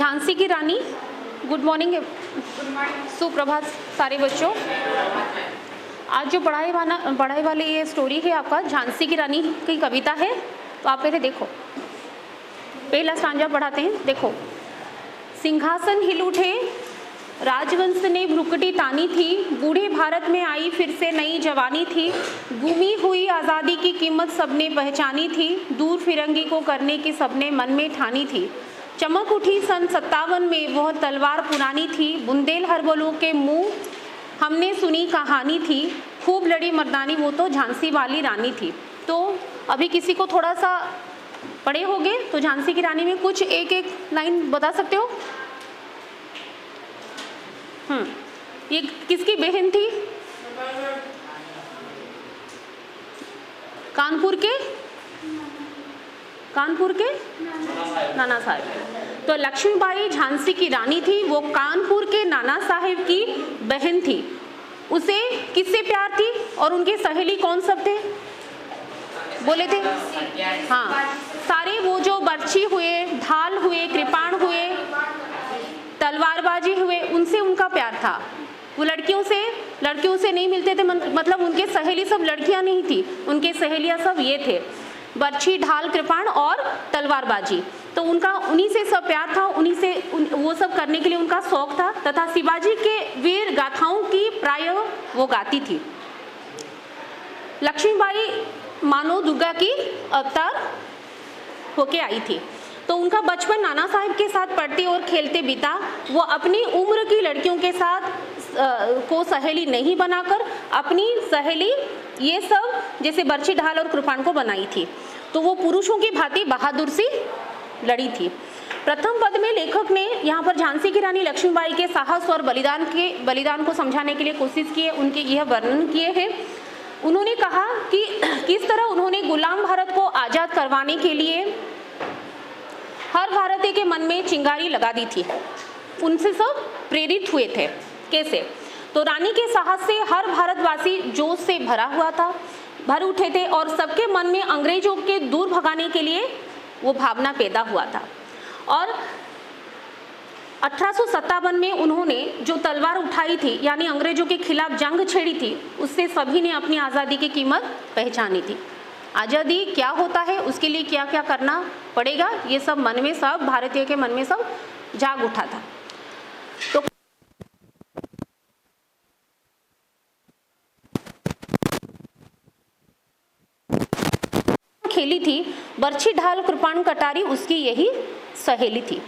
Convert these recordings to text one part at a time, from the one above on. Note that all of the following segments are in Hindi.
झांसी की रानी। गुड मॉर्निंग, सुप्रभात सारे बच्चों। आज जो पढ़ाई वाली ये स्टोरी है आपका झांसी की रानी की कविता है। तो आप पहले देखो, पहला स्टांजा पढ़ाते हैं। देखो, सिंहासन हिल उठे, राजवंश ने भ्रुकुटी तानी थी, बूढ़े भारत में आई फिर से नई जवानी थी, गुमी हुई आज़ादी की कीमत सबने पहचानी थी, दूर फिरंगी को करने की सबने मन में ठानी थी, चमक उठी सन 57 में वह तलवार पुरानी थी, बुंदेलहरबलों के मुंह हमने सुनी कहानी थी, खूब लड़ी मर्दानी वो तो झांसी वाली रानी थी। तो अभी किसी को थोड़ा सा पढ़े होंगे तो झांसी की रानी में कुछ एक एक लाइन बता सकते हो? ये किसकी बहन थी? कानपुर के नाना साहेब। तो लक्ष्मीबाई झांसी की रानी थी, वो कानपुर के नाना साहेब की बहन थी। उसे किससे प्यार थी और उनके सहेली कौन सब थे बोले थे? हाँ, सारे वो जो बर्छी हुए, ढाल हुए, कृपाण हुए, तलवारबाजी हुए, उनसे उनका प्यार था। वो लड़कियों से नहीं मिलते थे, मतलब उनके सहेली सब लड़कियां नहीं थी, उनके सहेलियां सब ये थे, बर्छी, ढाल, कृपाण और तलवारबाजी। तो उनका उन्हीं से सब प्यार था, वो सब करने के लिए उनका शौक था, तथा शिवाजी के वीर गाथाओं की प्राय वो गाती थी। लक्ष्मीबाई मानो दुर्गा की अवतार होके आई थी। तो उनका बचपन नाना साहब के साथ पढ़ते और खेलते बीता। वो अपनी उम्र की लड़कियों के साथ को सहेली नहीं बनाकर अपनी सहेली ये सब जैसे बर्छी, ढाल और कृपाण को बनाई थी। तो वो पुरुषों की भांति बहादुर सी लड़ी थी। प्रथम पद में लेखक ने यहाँ पर झांसी की रानी लक्ष्मीबाई के साहस और बलिदान को समझाने के लिए कोशिश की है, उनके यह वर्णन किए हैं। उन्होंने कहा कि किस तरह उन्होंने गुलाम भारत को आज़ाद करवाने के लिए हर भारतीय के मन में चिंगारी लगा दी थी, उनसे सब प्रेरित हुए थे। कैसे? तो रानी के साहस से हर भारतवासी जोश से भर उठे थे और सबके मन में अंग्रेजों के दूर भगाने के लिए वो भावना पैदा हुआ था। और 1857 में उन्होंने जो तलवार उठाई थी, यानी अंग्रेजों के खिलाफ जंग छेड़ी थी, उससे सभी ने अपनी आज़ादी की कीमत पहचानी थी। आज़ादी क्या होता है, उसके लिए क्या क्या करना पड़ेगा, ये सब भारतीय के मन में सब जाग उठा था। तो खेली थी बर्छी, ढाल, कृपाण, कटारी, उसकी यही सहेली थी।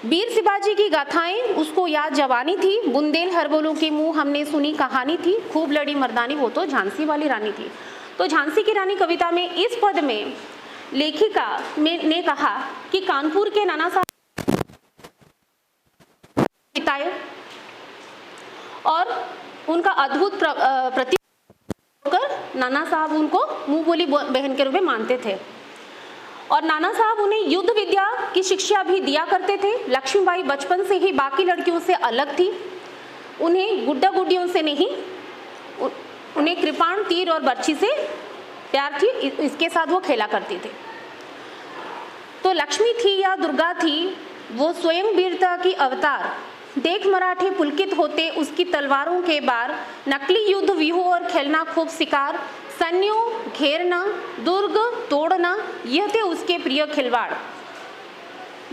वीर शिवाजी की गाथाएं उसको याद जवानी थी, बुंदेलहरबलों के मुंह हमने सुनी कहानी थी, खूब लड़ी मर्दानी वो तो झांसी वाली रानी थी। तो झांसी की रानी कविता में इस पद में लेखिका ने कहा कि कानपुर के नाना साहब बिताए और उनका अद्भुत प्रति होकर नाना साहब उनको मुंह बोली बहन के रूप में मानते थे और नाना साहब उन्हें युद्ध विद्या की शिक्षा भी दिया करते थे। लक्ष्मीबाई बचपन से ही बाकी लड़कियों से अलग थी, उन्हें गुड्डा गुड्डियों से नहीं, उन्हें कृपाण, तीर और बर्छी से प्यार थी, इसके साथ वो खेला करती थे। तो लक्ष्मी थी या दुर्गा थी, वो स्वयं वीरता की अवतार, देख मराठे पुलकित होते उसकी तलवारों के बार, नकली युद्ध व्यूह और खेलना खूब शिकार, सैन्यों घेरना, दुर्ग तोड़ना, यह थे उसके प्रिय खिलवाड़।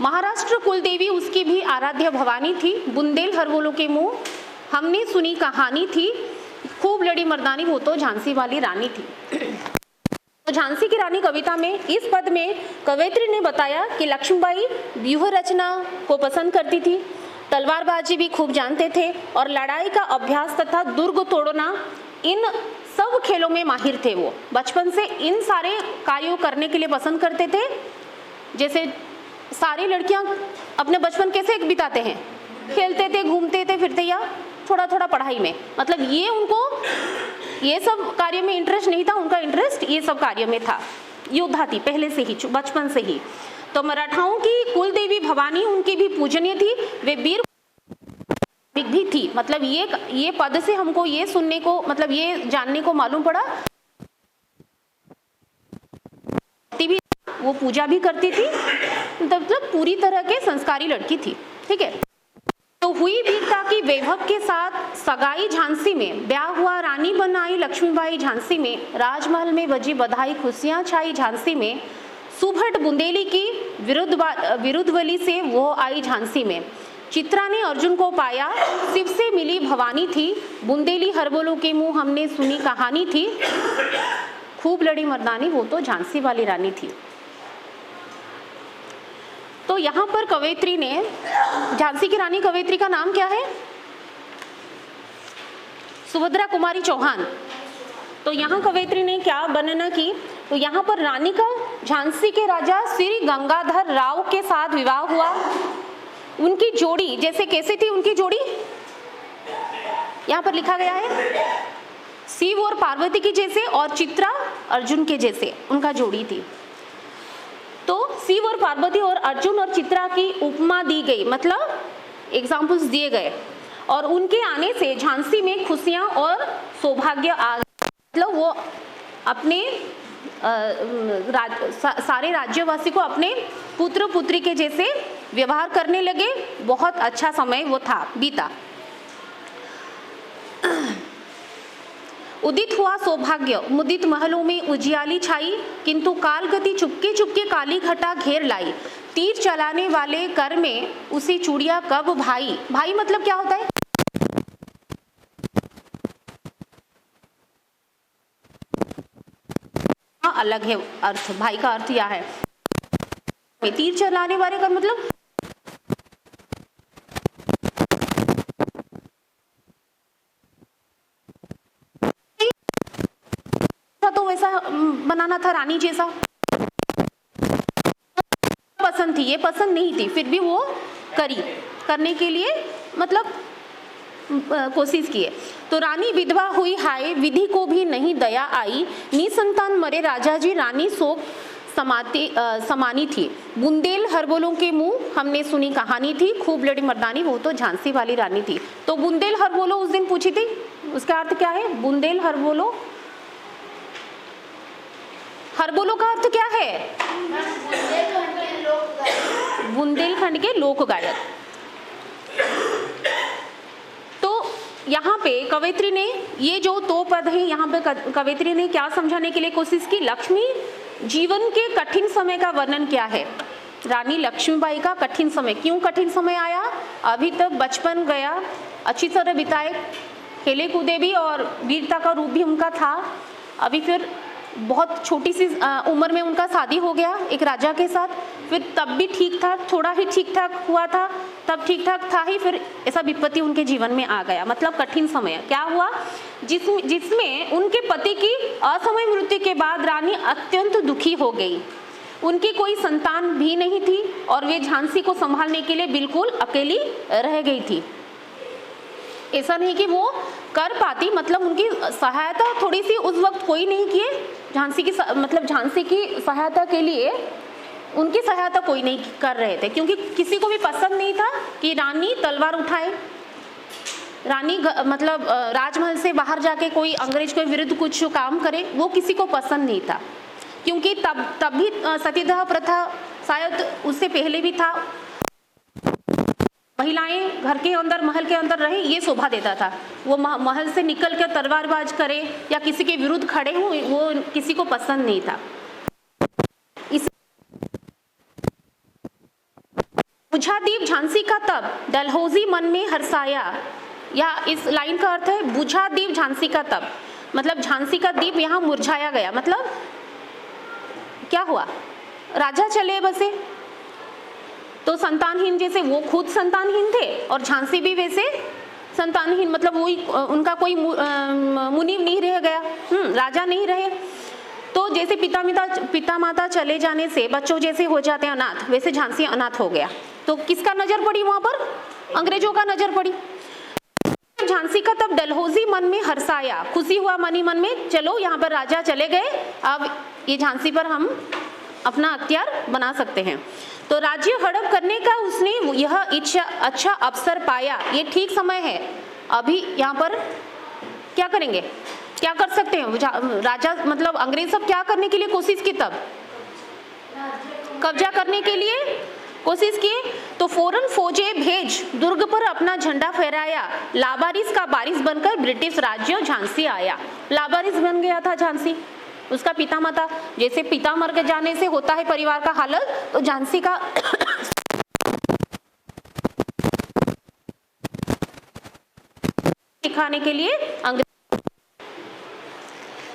महाराष्ट्र कुलदेवी उसकी भी आराध्य भवानी थी, बुंदेलहरबलों के मुंह हमने सुनी कहानी थी, खूब लड़ी मर्दानी वो तो झांसी वाली रानी थी। तो झांसी की रानी कविता में इस पद में कवयित्री ने बताया कि लक्ष्मीबाई व्यूह रचना को पसंद करती थी, तलवारबाजी भी खूब जानते थे और लड़ाई का अभ्यास तथा दुर्ग तोड़ना, इन सब खेलों में माहिर थे। वो बचपन से इन सारे कार्यों करने के लिए पसंद करते थे। जैसे सारी लड़कियां अपने बचपन कैसे बिताते हैं, खेलते थे, घूमते थे, फिरते या थोड़ा थोड़ा पढ़ाई में, मतलब ये उनको ये सब कार्य में इंटरेस्ट नहीं था, उनका इंटरेस्ट ये सब कार्य में था। योद्धा थी पहले से ही, बचपन से ही। तो मराठाओं की कुलदेवी भवानी उनकी भी पूजनीय थी, वे वीर भी थी। मतलब ये पद से हमको ये सुनने को, मतलब ये जानने को मालूम पड़ा, वो पूजा भी करती थी, मतलब पूरी तरह के संस्कारी लड़की थी। ठीक है। तो हुई वीरता की वैभव के साथ सगाई झांसी में, ब्याह हुआ रानी बनाई लक्ष्मीबाई झांसी में, राजमहल में बजी बधाई खुशियां छाई झांसी में, सुभट बुंदेली की विरुद्धवली से वो आई झांसी में, चित्रा ने अर्जुन को पाया शिव से मिली भवानी थी, बुंदेली हरबोलों के मुंह हमने सुनी कहानी थी, खूब लड़ी मर्दानी वो तो झांसी वाली रानी थी। तो यहाँ पर कवयित्री ने, झांसी की रानी कवयित्री का नाम क्या है? सुभद्रा कुमारी चौहान। तो यहाँ कवयित्री ने क्या वर्णना की? तो यहाँ पर रानी का झांसी के राजा श्री गंगाधर राव के साथ विवाह हुआ। उनकी जोड़ी जैसे कैसे थी उनकी जोड़ी? यहाँ पर लिखा गया है शिव और पार्वती की जैसे और चित्रा अर्जुन के जैसे उनका जोड़ी थी। तो शिव और पार्वती और अर्जुन और चित्रा की उपमा दी गई, मतलब एग्जाम्पल्स दिए गए, और उनके आने से झांसी में खुशियां और सौभाग्य आ गए। मतलब वो अपने सारे राज्यवासी को अपने पुत्र पुत्री के जैसे व्यवहार करने लगे। बहुत अच्छा समय वो था बीता। उदित हुआ सौभाग्य, मुदित महलों में उजियाली छाई, किंतु काल गति चुपके चुपके काली घटा घेर लाई, तीर चलाने वाले कर में उसी चूड़िया कब भाई। भाई मतलब क्या होता है? हाँ, अलग है अर्थ। भाई का अर्थ यह है, तीर चलाने वाले का मतलब तो वैसा बनाना था रानी जैसा। पसंद थी, ये पसंद नहीं थी, फिर भी वो करने के लिए मतलब कोशिश किए। तो रानी विधवा हुई हाय, विधि को भी नहीं दया आई, निसंतान मरे राजा जी, रानी शोक समानी थी, बुंदेल हरबोलों के मुंह हमने सुनी कहानी थी, खूब लड़ी मर्दानी वो तो झांसी वाली रानी थी। तो बुंदेल हरबोलो उस दिन पूछी थी, उसका अर्थ क्या है? बुंदेल हरबोलो, हरबोलो का अर्थ क्या है? बुंदेलखंड के लोक गायक। तो यहाँ पे कवयित्री ने ये जो दो पद है, यहाँ पे कवयित्री ने क्या समझाने के लिए कोशिश की? लक्ष्मी जीवन के कठिन समय का वर्णन क्या है। रानी लक्ष्मीबाई का कठिन समय, क्यों कठिन समय आया? अभी तक बचपन गया, अच्छी तरह बिताए, खेले कूदे भी और वीरता का रूप भी उनका था। अभी फिर बहुत छोटी सी उम्र में उनका शादी हो गया एक राजा के साथ, फिर तब भी ठीक था, थोड़ा ही ठीक ठाक हुआ था, तब ठीक ठाक था ही, फिर ऐसा विपत्ति उनके जीवन में आ गया। मतलब कठिन समय क्या हुआ? जिसमें उनके पति की असमय मृत्यु के बाद रानी अत्यंत दुखी हो गई। उनकी कोई संतान भी नहीं थी और वे झांसी को संभालने के लिए बिल्कुल अकेली रह गई थी। ऐसा नहीं कि वो कर पाती, मतलब उनकी सहायता थोड़ी सी उस वक्त कोई नहीं किए झांसी की, मतलब झांसी की सहायता के लिए उनकी सहायता कोई नहीं कर रहे थे, क्योंकि किसी को भी पसंद नहीं था कि रानी तलवार उठाए, रानी मतलब राजमहल से बाहर जाके कोई अंग्रेज के विरुद्ध कुछ काम करे, वो किसी को पसंद नहीं था। क्योंकि तब भी सतीदाह प्रथा शायद उससे पहले भी था, महिलाएं घर के अंदर महल के अंदर रहे ये शोभा देता था। वो महल से निकल कर तलवारबाज करे या किसी के विरुद्ध खड़े हों, वो किसी को पसंद नहीं था। बुझा दीप झांसी का तब, डलहौजी मन में हर्षाया, या इस लाइन का अर्थ है बुझा दीप झांसी का तब, मतलब झांसी का दीप यहाँ मुरझाया गया। मतलब क्या हुआ? राजा चले बसे, तो संतानहीन, जैसे वो खुद संतानहीन थे और झांसी भी वैसे संतानहीन, मतलब वही उनका कोई मुनीब नहीं रह गया, राजा नहीं रहे। तो जैसे पिता माता चले जाने से बच्चों जैसे हो जाते हैं अनाथ, वैसे झांसी अनाथ हो गया। तो किसका नजर पड़ी वहां पर? अंग्रेजों का नजर पड़ी। झांसी का तब डलहौजी मन में हर्षाया, खुशी हुआ मनी मन में, चलो यहाँ पर राजा चले गए, अब ये झांसी पर हम अपना अख्तियार बना सकते हैं। तो राज्य हड़प करने का उसने यह अच्छा अवसर पाया, ये ठीक समय है। अभी यहाँ पर क्या करेंगे, क्या कर सकते हैं? राजा मतलब अंग्रेज सब क्या करने के लिए कोशिश की? तब कब्जा करने के लिए कोशिश किए तो फौरन फौजें भेज दुर्ग पर अपना झंडा फहराया। लावारिस का वारिस बनकर ब्रिटिश राज्य झांसी आया। लावारिस बन गया था झांसी, उसका पितामाता। जैसे पिता मर जाने से होता है परिवार का हालत, तो झांसी का दिखाने के लिए अंग्रेज,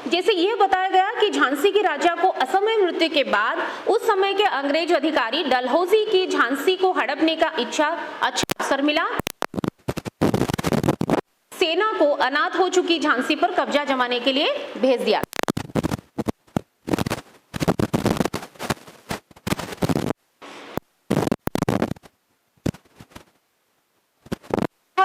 जैसे ये बताया गया कि झांसी के राजा को असमय मृत्यु के बाद उस समय के अंग्रेज अधिकारी डलहौजी की झांसी को हड़पने का अच्छा अवसर मिला। सेना को अनाथ हो चुकी झांसी पर कब्जा जमाने के लिए भेज दिया।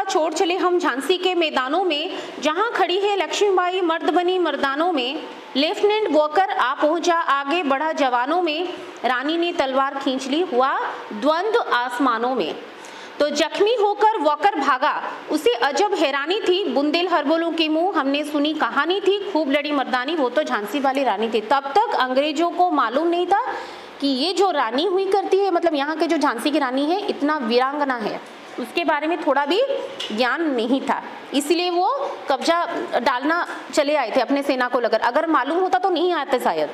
छोड़ चले हम झांसी के मैदानों में, जहां खड़ी है लक्ष्मीबाई मर्द बनी मर्दानों में। लेफ्टिनेंट वॉकर आ पहुंचा, आगे बढ़ा जवानों में। रानी ने तलवार खींच ली, हुआ द्वंद्व आसमानों में। तो जख्मी होकर वॉकर भागा, उसे अजब हैरानी थी। बुंदेल हरबोलों के मुंह हमने सुनी कहानी थी, खूब लड़ी मर्दानी, वो तो झांसी वाली रानी थी। तब तक अंग्रेजों को मालूम नहीं था कि ये जो रानी हुई करती है, मतलब यहाँ के जो झांसी की रानी है, इतना वीरांगना है, उसके बारे में थोड़ा भी ज्ञान नहीं था। इसलिए वो कब्जा डालना चले आए थे अपने सेना को लेकर। अगर मालूम होता तो नहीं आते शायद।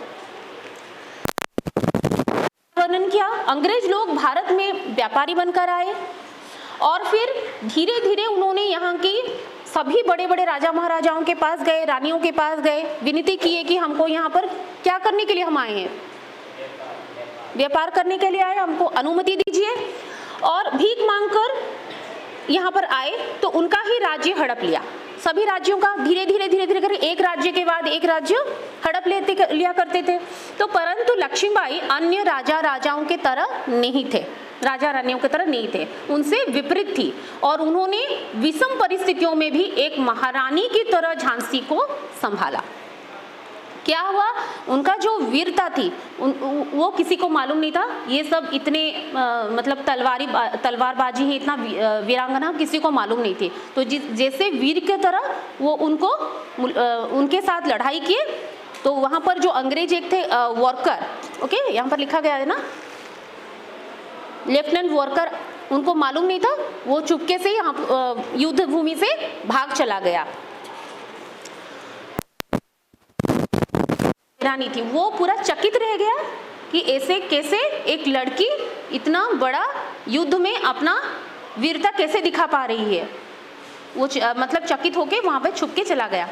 वर्णन किया, अंग्रेज लोग भारत में व्यापारी बनकर आए और फिर धीरे धीरे उन्होंने यहाँ की सभी बड़े बड़े राजा महाराजाओं के पास गए, रानियों के पास गए, विनती किए कि हमको यहाँ पर क्या करने के लिए हम आए हैं, व्यापार करने के लिए आए, हमको अनुमति दीजिए। और भीख मांगकर यहाँ पर आए तो उनका ही राज्य हड़प लिया। सभी राज्यों का धीरे धीरे कर एक राज्य के बाद एक राज्य हड़प लिया करते थे। तो परंतु लक्ष्मीबाई अन्य राजाओं के तरह नहीं थे, राजा रानियों की तरह नहीं थे, उनसे विपरीत थी और उन्होंने विषम परिस्थितियों में भी एक महारानी की तरह झांसी को संभाला। क्या हुआ, उनका जो वीरता थी वो किसी को मालूम नहीं था। ये सब इतने मतलब तलवारबाजी है, इतना वीरांगना किसी को मालूम नहीं थी। तो जैसे वीर के तरह वो उनके साथ लड़ाई किए। तो वहां पर जो अंग्रेज एक थे वॉकर, ओके, यहाँ पर लिखा गया है ना, लेफ्टिनेंट वॉकर, उनको मालूम नहीं था, वो चुपके से यहाँ युद्ध भूमि से भाग चला गया। रानी थी, वो पूरा चकित रह गया कि ऐसे कैसे एक लड़की इतना बड़ा युद्ध में अपना वीरता कैसे दिखा पा रही है। वो मतलब चकित होके वहां पे छुप के चला गया।